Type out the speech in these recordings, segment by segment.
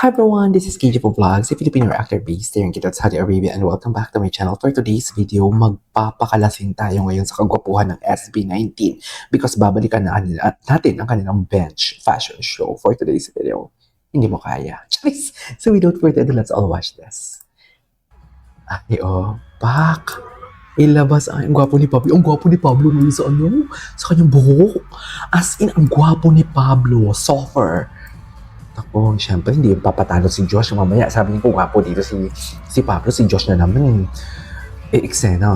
Hi everyone, this is KJ Vlogs, a Filipino reactor based here in Kitad, Saudi Arabia, and welcome back to my channel. For today's video, magpapakalasing tayo ngayon sa kagwapuhan ng SB19 because babalikan na natin ang kanilang bench fashion show for today's video. Hindi mo kaya. Charis! So without further ado, let's all watch this. Ay, back! Ilabas ang gwapo ni Pablo. Ang gwapo ni Pablo ngayon sa sa kanyang buhok. As in, ang gwapo ni Pablo. Softer. Ako, syempre, hindi papatalo si Josh mamaya. Sabi niya, kung gwapo dito si Pablo, si Josh na naman. Eksena,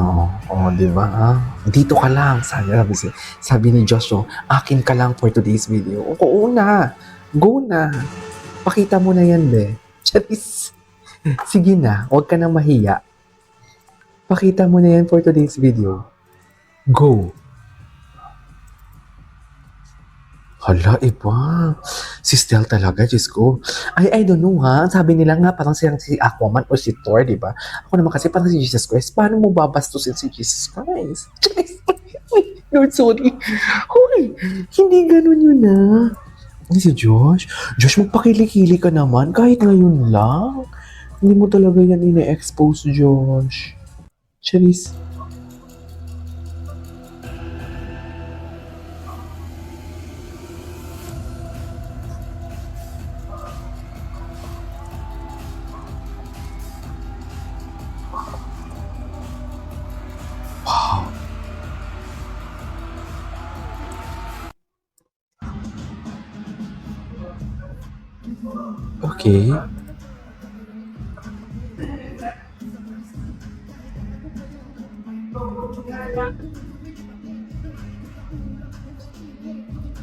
di ba? Dito ka lang, sabi ni Josh, akin ka lang for today's video. Oo na, go na. Pakita mo na yan, be. Charis. Sige na, huwag ka na mahiya. Pakita mo na yan for today's video. Go. Hala, iba. Si Stell talaga, Diyos ko. I don't know ha. Sabi nila nga, parang silang si Aquaman o si Thor, di ba? Ako naman kasi parang si Jesus Christ. Paano mo babastusin si Jesus Christ? Lord, sorry. Hoy, hindi ganun yun na. Si Josh? Josh, magpakili-kili ka naman kahit ngayon lang. Hindi mo talaga yan ina-expose, Josh. Charis. Wow. Okay.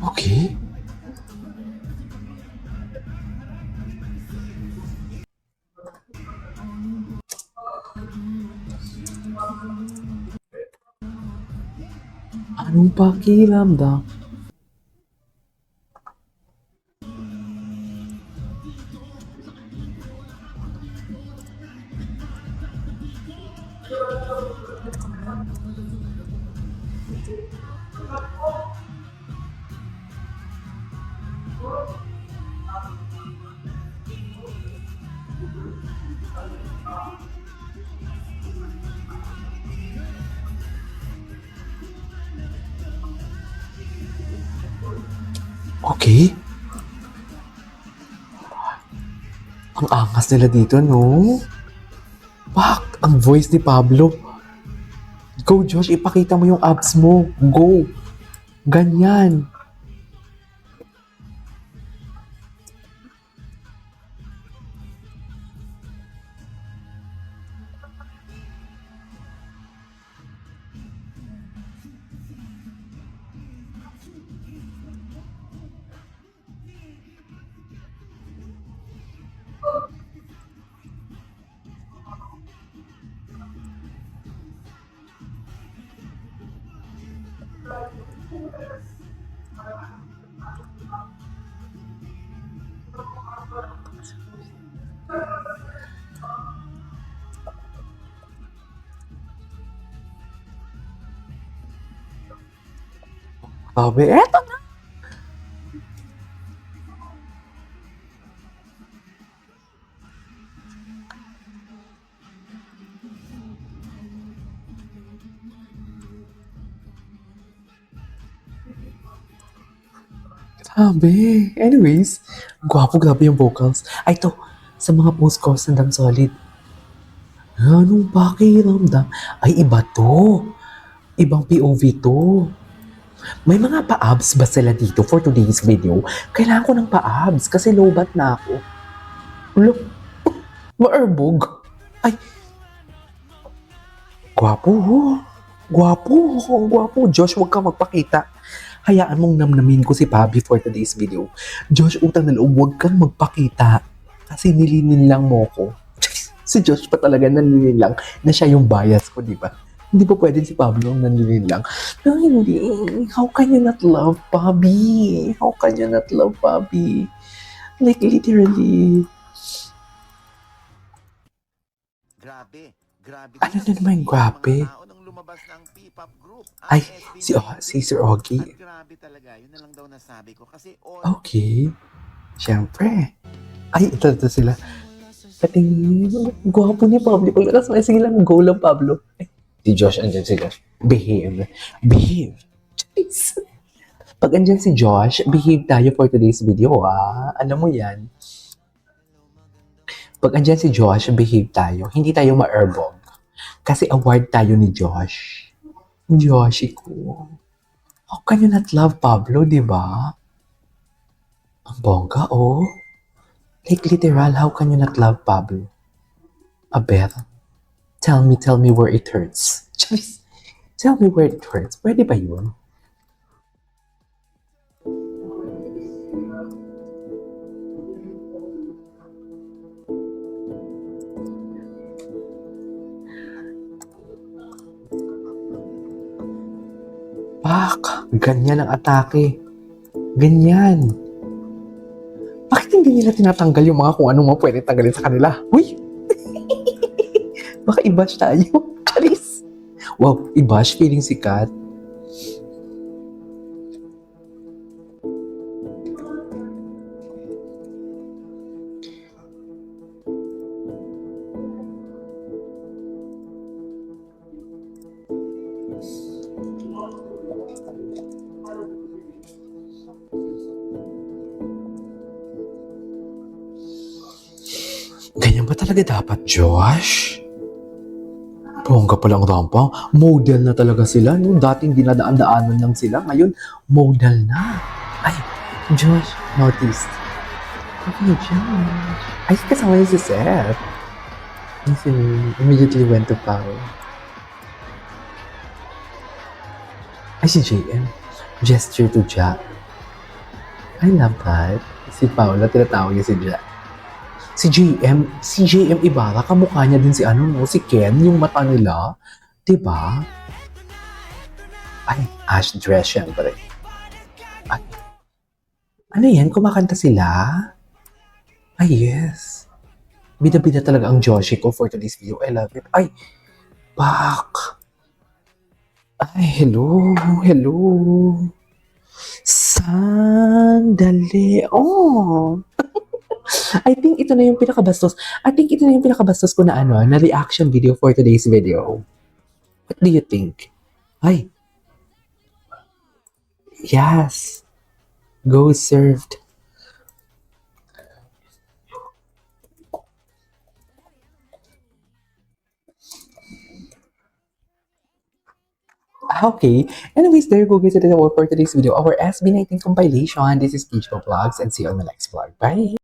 Okay. Anong pakiramdam? Okay. Ang angas nila dito, no? Pak! Ang voice ni Pablo. Go, Josh. Ipakita mo yung abs mo. Go. Ganyan. Sabi, eto na. Grabe. Anyways, gwapo grabe yung vocals. Ay, to, sa mga post-chorus ng Damn Solid. Anong pakiramdam? Ay, iba to. Ibang POV to. May mga pa-abs ba sila dito for today's video? Kailangan ko ng pa-abs kasi low-bat na ako. Look, maerbog. Ay, gwapo. Gwapo. Ang gwapo. Josh, huwag ka magpakita. Hayaan mong namnamin ko si Bobby for today's video. Josh, utang na loob, huwag kang magpakita. Kasi nilinin lang mo ko. Si Josh pa talaga nanlilin lang na siya yung bias ko, di ba? Hindi pa pwede si Pablo ang nanlilin lang. No, hindi. How can you not love Bobby? How can you not love Bobby? Like, literally. Grabe. Ano na naman yung grabe? Ay, si Sir Ogie. Grabe talaga. Yun na lang daw nasabi ko. Kasi Okay. Siyempre. Ay, ito sila. Patingin. Gwapo ni Pablo. Paglakas mo, sige lang, go lang, Pablo. Ay, si Josh, andyan si Josh. Behave. Behave. Jeez. Pag andyan si Josh, behave tayo for today's video, ah. Alam mo yan. Pag andyan si Josh, behave tayo. Hindi tayo ma-erbog. Kasi award tayo ni Josh. Joshi ko. How can you not love Pablo, di ba? Ang bongga, oh. Like literal, how can you not love Pablo? Abel, tell me where it hurts. Just tell me where it hurts. Pwede ba yun? Pak, ganyan ang atake. Ganyan. Bakit hindi nila tinatanggal yung mga kung anong mga pwede tanggalin sa kanila? Uy! Baka i-bash tayo. Charis! Wow, i-bash feeling sikat. Ganyan ba talaga dapat, Josh? Bongga palang rampang. Model na talaga sila. No? Dating dinadaan-daanan lang sila. Ngayon, model na. Ay, Josh, noticed. Okay, Josh. Ay, kasama niya si Seth. He immediately went to Pao. Ay, si JM. Gesture to Jack. I love that. Si Paula, tinatawag niya si Jack. Si JM Ibarra, kamukha niya din si si Ken, yung mata nila. Diba? Ay, Ash Dress, syempre. Ay, ano yan? Kumakanta sila? Ay, yes. Bida-bida talaga ang Joshi ko for today's video. I love it. Ay, back. Ay, hello. Sandali. Oh. I think ito na yung pinakabastos ko na na reaction video for today's video. What do you think? Ay. Yes. Go served. Okay. Anyways, there you go guys. It is all for today's video. Our SB19 compilation. This is Kicho Vlogs and see you on the next vlog. Bye.